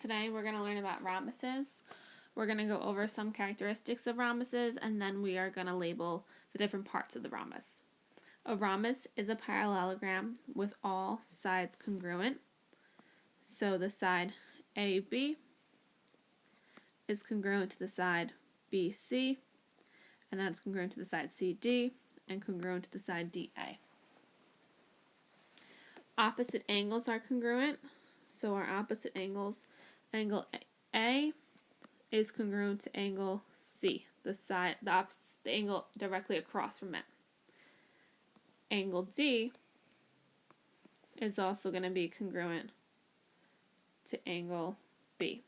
Today we're going to learn about rhombuses. We're going to go over some characteristics of rhombuses, and then we are going to label the different parts of the rhombus. A rhombus is a parallelogram with all sides congruent. So the side AB is congruent to the side BC, and that's congruent to the side CD, and congruent to the side DA. Opposite angles are congruent. So our opposite angles, angle A is congruent to angle C, the angle directly across from it. Angle D is also going to be congruent to angle B.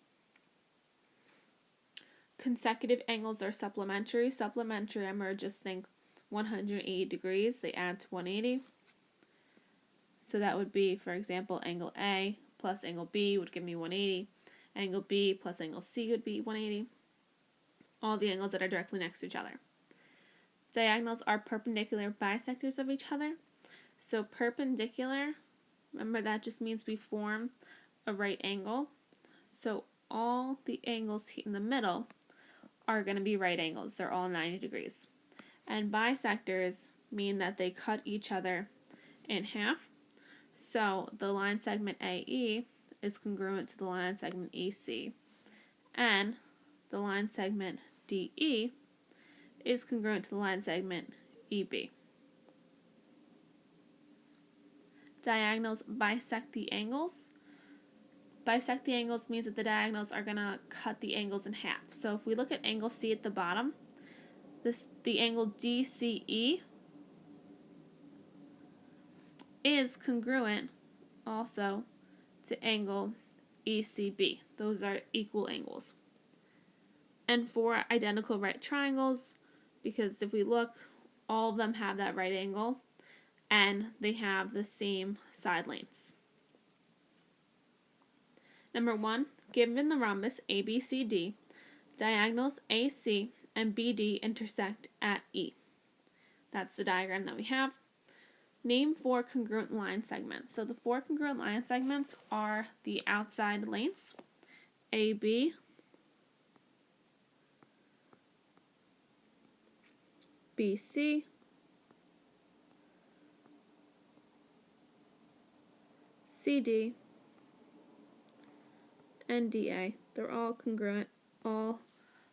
Consecutive angles are supplementary. Supplementary, remember, just think 180 degrees, they add to 180. So that would be, for example, angle A plus angle B would give me 180. Angle B plus angle C would be 180. All the angles that are directly next to each other. Diagonals are perpendicular bisectors of each other. So perpendicular, remember that just means we form a right angle. So all the angles in the middle are going to be right angles. They're all 90 degrees. And bisectors mean that they cut each other in half. So the line segment AE is congruent to the line segment EC, and the line segment DE is congruent to the line segment EB. Diagonals bisect the angles. Bisect the angles means that the diagonals are going to cut the angles in half. So if we look at angle C at the bottom, the angle DCE is congruent also to angle ECB. Those are equal angles. And for identical right triangles, because if we look, all of them have that right angle and they have the same side lengths. Number 1, given the rhombus ABCD, diagonals AC and BD intersect at E. That's the diagram that we have. Name 4 congruent line segments. So the 4 congruent line segments are the outside lengths, AB, BC, CD, and DA. They're all congruent. All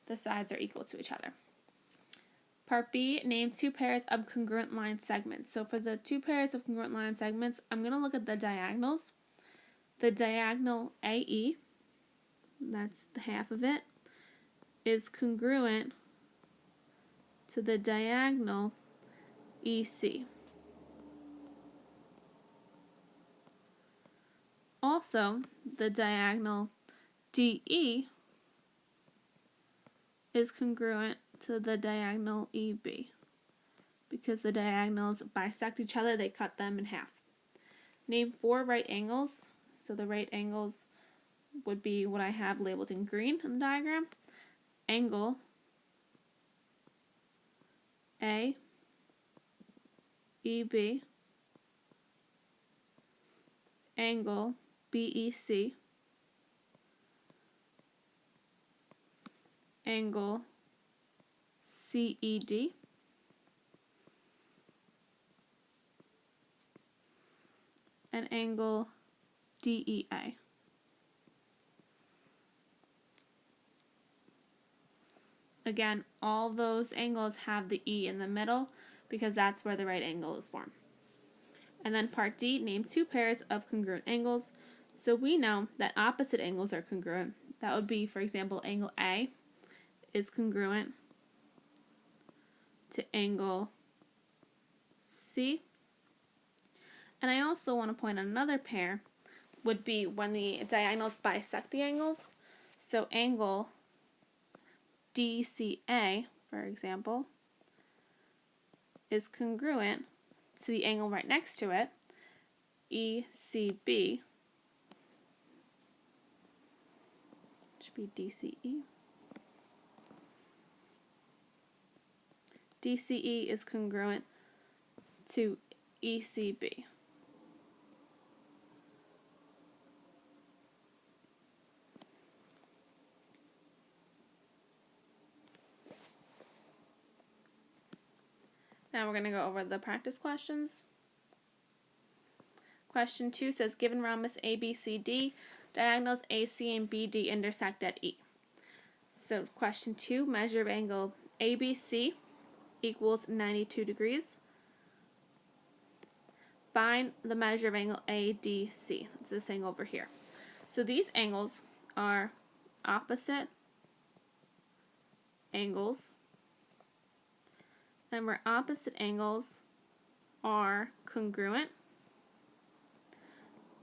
the sides are equal to each other. Part B, name 2 pairs of congruent line segments. So for the 2 pairs of congruent line segments, I'm going to look at the diagonals. The diagonal AE, that's the half of it, is congruent to the diagonal EC. Also, the diagonal DE is congruent to the diagonal EB. Because the diagonals bisect each other, they cut them in half. Name 4 right angles. So the right angles would be what I have labeled in green in the diagram. Angle A, EB, angle BEC, angle CED, and angle DEA. Again, all those angles have the E in the middle because that's where the right angle is formed. And then part D, name 2 pairs of congruent angles. So we know that opposite angles are congruent. That would be, for example, angle A is congruent to angle C. And I also want to point out another pair would be when the diagonals bisect the angles. So angle DCA, for example, is congruent to the angle right next to it, ECB, should be DCE. DCE is congruent to ECB. Now we're going to go over the practice questions. Question 2 says, given rhombus ABCD, diagonals AC and BD intersect at E. So question 2, measure of angle ABC equals 92 degrees. Find the measure of angle ADC. It's this angle over here. So these angles are opposite angles, and where opposite angles are congruent,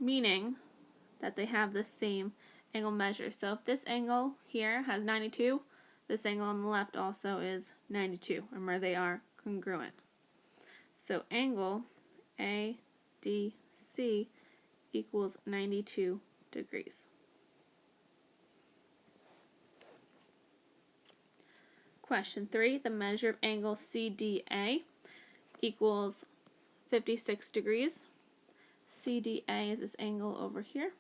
meaning that they have the same angle measure. So if this angle here has 92, this angle on the left also is 92, and where they are congruent. So angle ADC equals 92 degrees. Question 3, the measure of angle CDA equals 56 degrees. CDA is this angle over here.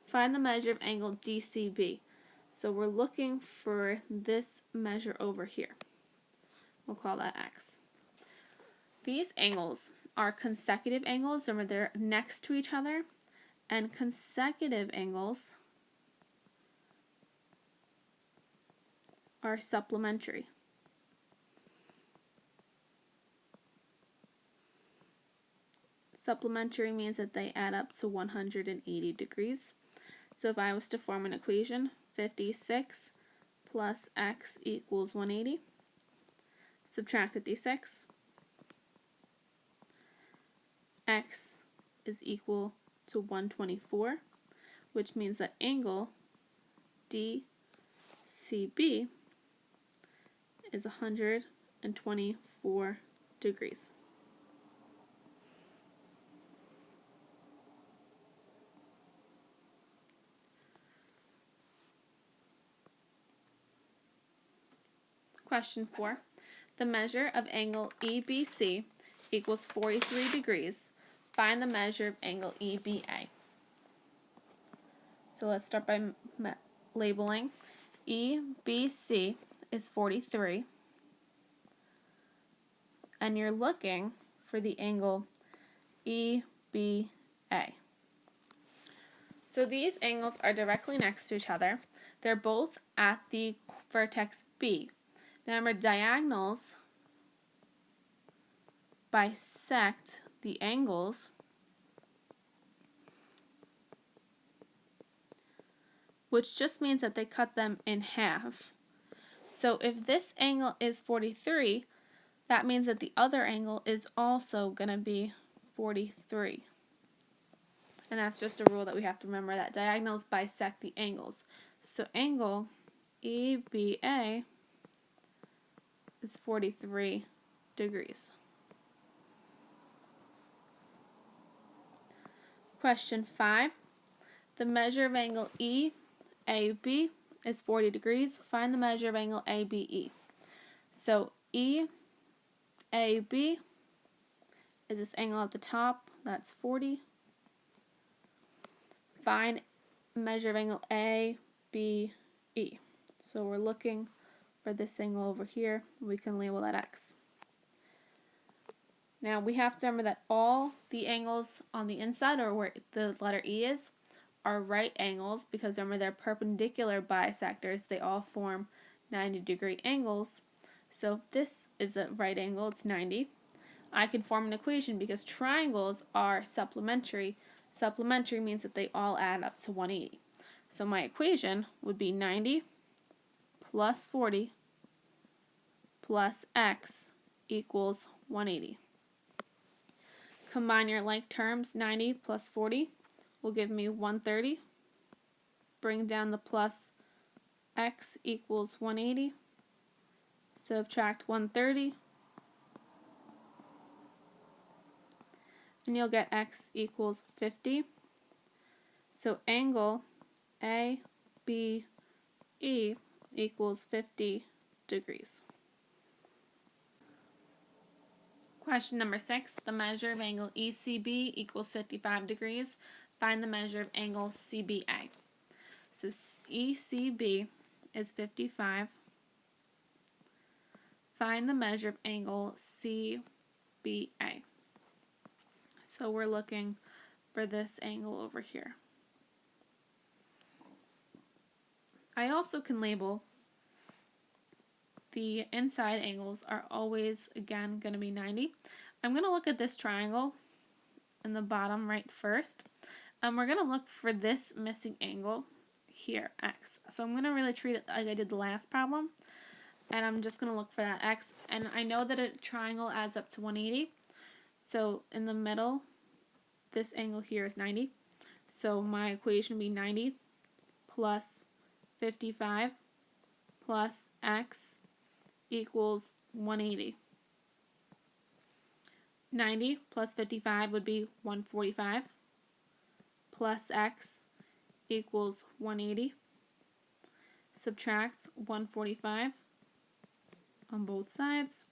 Find the measure of angle DCB. So we're looking for this measure over here. We'll call that X. These angles are consecutive angles, remember they're next to each other, and consecutive angles are supplementary. Supplementary means that they add up to 180 degrees. So if I was to form an equation, 56 plus X equals 180, subtract 56, X is equal to 124, which means that angle DCB is 124 degrees. Question 4. The measure of angle EBC equals 43 degrees. Find the measure of angle EBA. So let's start by labeling. EBC is 43. And you're looking for the angle EBA. So these angles are directly next to each other. They're both at the vertex B. Now remember, diagonals bisect the angles, which just means that they cut them in half. So if this angle is 43, that means that the other angle is also going to be 43. And that's just a rule that we have to remember, that diagonals bisect the angles. So angle EBA is 43 degrees. Question 5. The measure of angle EAB is 40 degrees. Find the measure of angle ABE. So EAB is this angle at the top, that's 40. Find measure of angle ABE. So we're looking for this angle over here. We can label that X. Now we have to remember that all the angles on the inside, or where the letter E is, are right angles, because remember they're perpendicular bisectors. They all form 90-degree angles. So if this is a right angle, it's 90. I can form an equation because triangles are supplementary. Supplementary means that they all add up to 180. So my equation would be 90 plus 40 plus X equals 180. Combine your like terms. 90 plus 40 will give me 130. Bring down the plus. X equals 180. Subtract 130. And you'll get X equals 50. So angle ABE equals 50 degrees. Question number 6. The measure of angle ECB equals 55 degrees. Find the measure of angle CBA. So ECB is 55. Find the measure of angle CBA. So we're looking for this angle over here. I also can label the inside angles are always, again, going to be 90. I'm going to look at this triangle in the bottom right first. We're going to look for this missing angle here, x. So I'm going to really treat it like I did the last problem. And I'm just going to look for that x. And I know that a triangle adds up to 180. So in the middle, this angle here is 90. So my equation would be 90 plus 55 plus x equals 180. 90 plus 55 would be 145 plus x equals 180. Subtract 145 on both sides.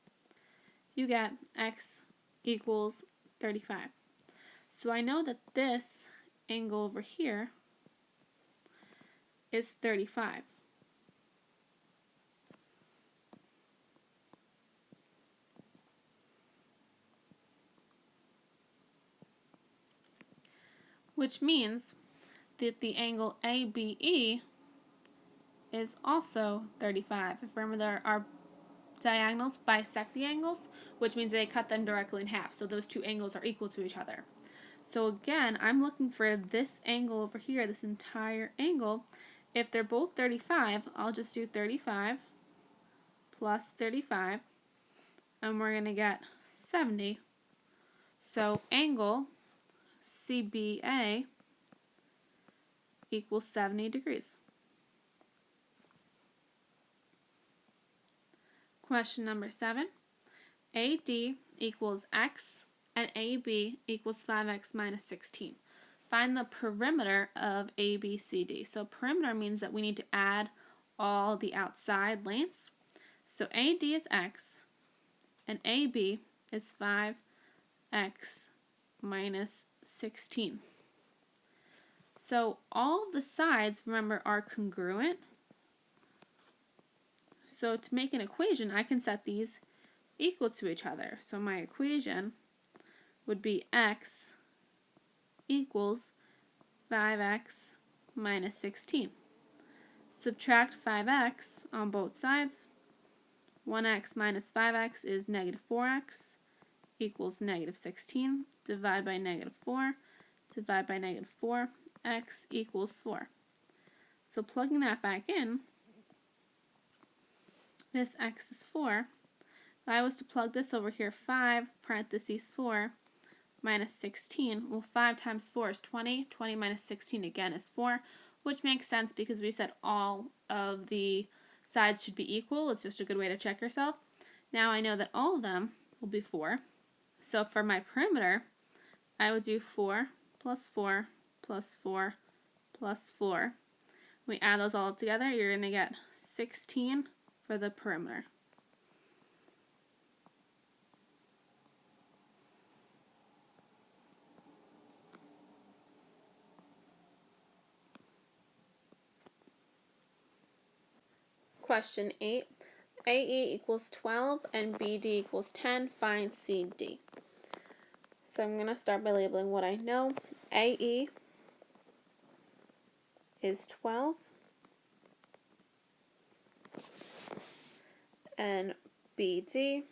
You get x equals 35. So I know that this angle over here is 35. Which means that the angle ABE is also 35. If remember, our diagonals bisect the angles, which means they cut them directly in half. So those two angles are equal to each other. So again, I'm looking for this angle over here, this entire angle. If they're both 35, I'll just do 35 plus 35, and we're going to get 70. So angle CBA equals 70 degrees. Question number 7. AD equals x and AB equals 5x minus 16. Find the perimeter of ABCD. So perimeter means that we need to add all the outside lengths. So AD is x and AB is 5x minus 16. So all of the sides, remember, are congruent. So to make an equation, I can set these equal to each other. So my equation would be x equals 5x minus 16. Subtract 5x on both sides. 1x minus 5x is negative 4x equals negative 16. Divide by negative 4. Divide by negative 4. X equals 4. So plugging that back in, this x is 4. If I was to plug this over here, 5 parentheses 4 minus 16, well, 5 times 4 is 20. 20 minus 16 again is 4, which makes sense because we said all of the sides should be equal. It's just a good way to check yourself. Now I know that all of them will be 4. So for my perimeter, I would do 4 plus 4 plus 4 plus 4. We add those all up together, you're going to get 16 for the perimeter. Question 8. AE equals 12 and BD equals 10. Find CD. So I'm going to start by labeling what I know. AE is 12 and BD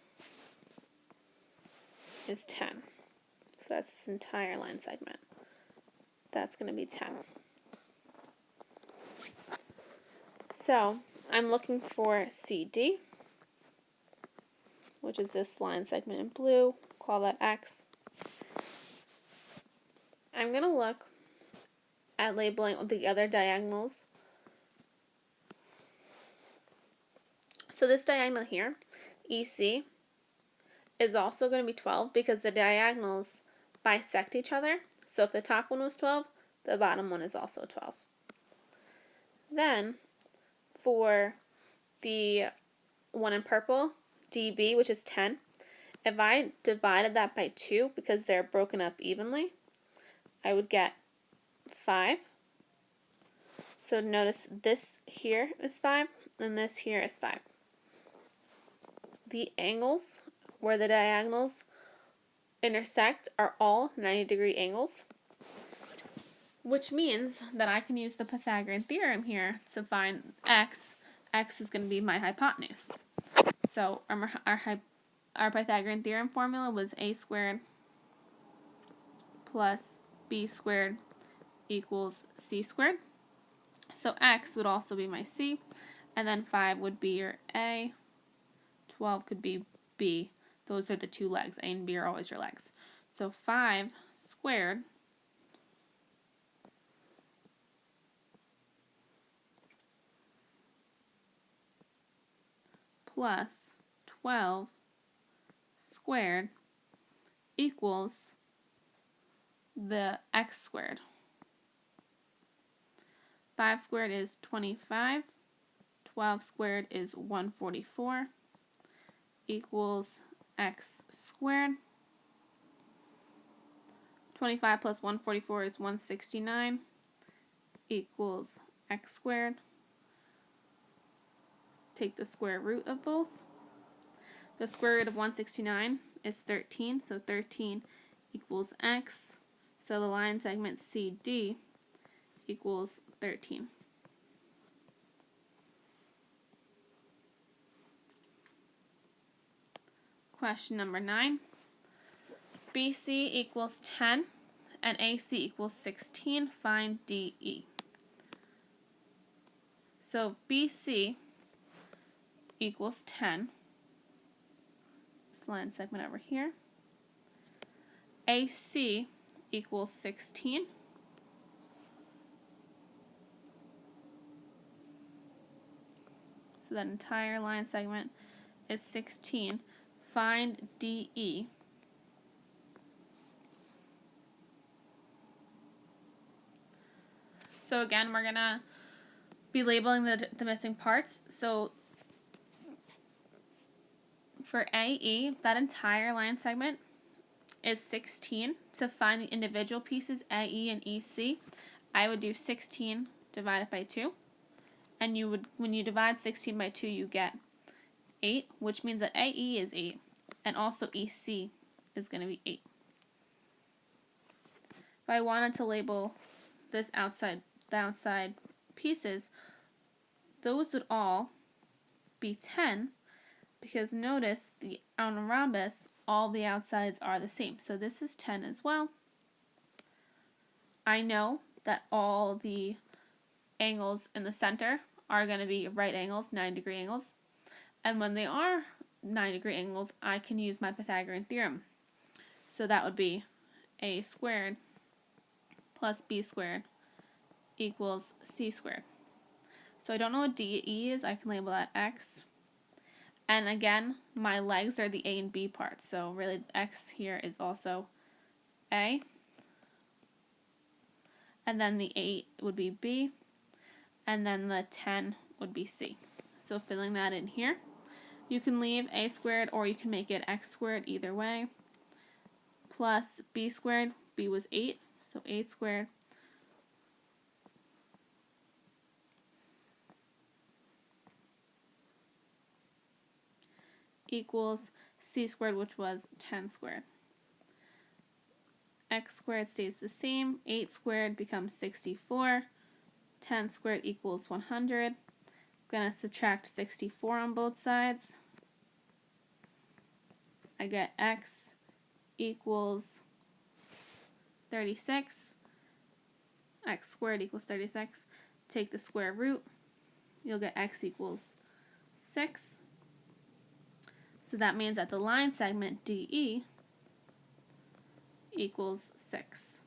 is 10. So that's this entire line segment. That's going to be 10. So I'm looking for CD, which is this line segment in blue. Call that X. I'm going to look at labeling the other diagonals. So this diagonal here, EC, is also going to be 12 because the diagonals bisect each other. So if the top one was 12, the bottom one is also 12. Then for the one in purple, DB, which is 10, if I divided that by 2 because they're broken up evenly, I would get 5. So notice this here is 5 and this here is 5. the angles where the diagonals intersect are all 90-degree angles, which means that I can use the Pythagorean theorem here to find x. X is going to be my hypotenuse. So our Pythagorean theorem formula was a squared plus b squared equals c squared. So x would also be my c, and then 5 would be your a, 12 could be b. Those are the two legs. A and b are always your legs. So 5 squared plus 12 squared equals the x squared. 5 squared is 25. 12 squared is 144 equals x squared. 25 plus 144 is 169 equals x squared. Take the square root of both. The square root of 169 is 13, so 13 equals x. So the line segment CD equals 13. Question number 9. BC equals 10 and AC equals 16. Find DE. So BC equals 10. This line segment over here. AC equals 16. So that entire line segment is 16. Find DE. So again, we're going to be labeling the missing parts. So for AE, that entire line segment is 16. To find the individual pieces, AE and EC, I would do 16 divided by 2. And you would, when you divide 16 by 2, you get 8, which means that AE is 8. And also EC is going to be 8. If I wanted to label this the outside pieces, those would all be 10, because notice on a rhombus, all the outsides are the same. So this is 10 as well. I know that all the angles in the center are going to be right angles, 90-degree angles. And when they are 90-degree angles, I can use my Pythagorean theorem. So that would be a squared plus b squared equals c squared. So I don't know what DE is. I can label that x. And again, my legs are the a and b parts. So really x here is also a. And then the 8 would be b. And then the 10 would be c. So filling that in here. You can leave a squared or you can make it x squared, either way. Plus b squared. B was 8, so 8 squared. Equals c squared, which was 10 squared. X squared stays the same. 8 squared becomes 64. 10 squared equals 100. I'm going to subtract 64 on both sides. I get x equals 36. X squared equals 36. Take the square root. You'll get x equals 6. So that means that the line segment DE equals 6.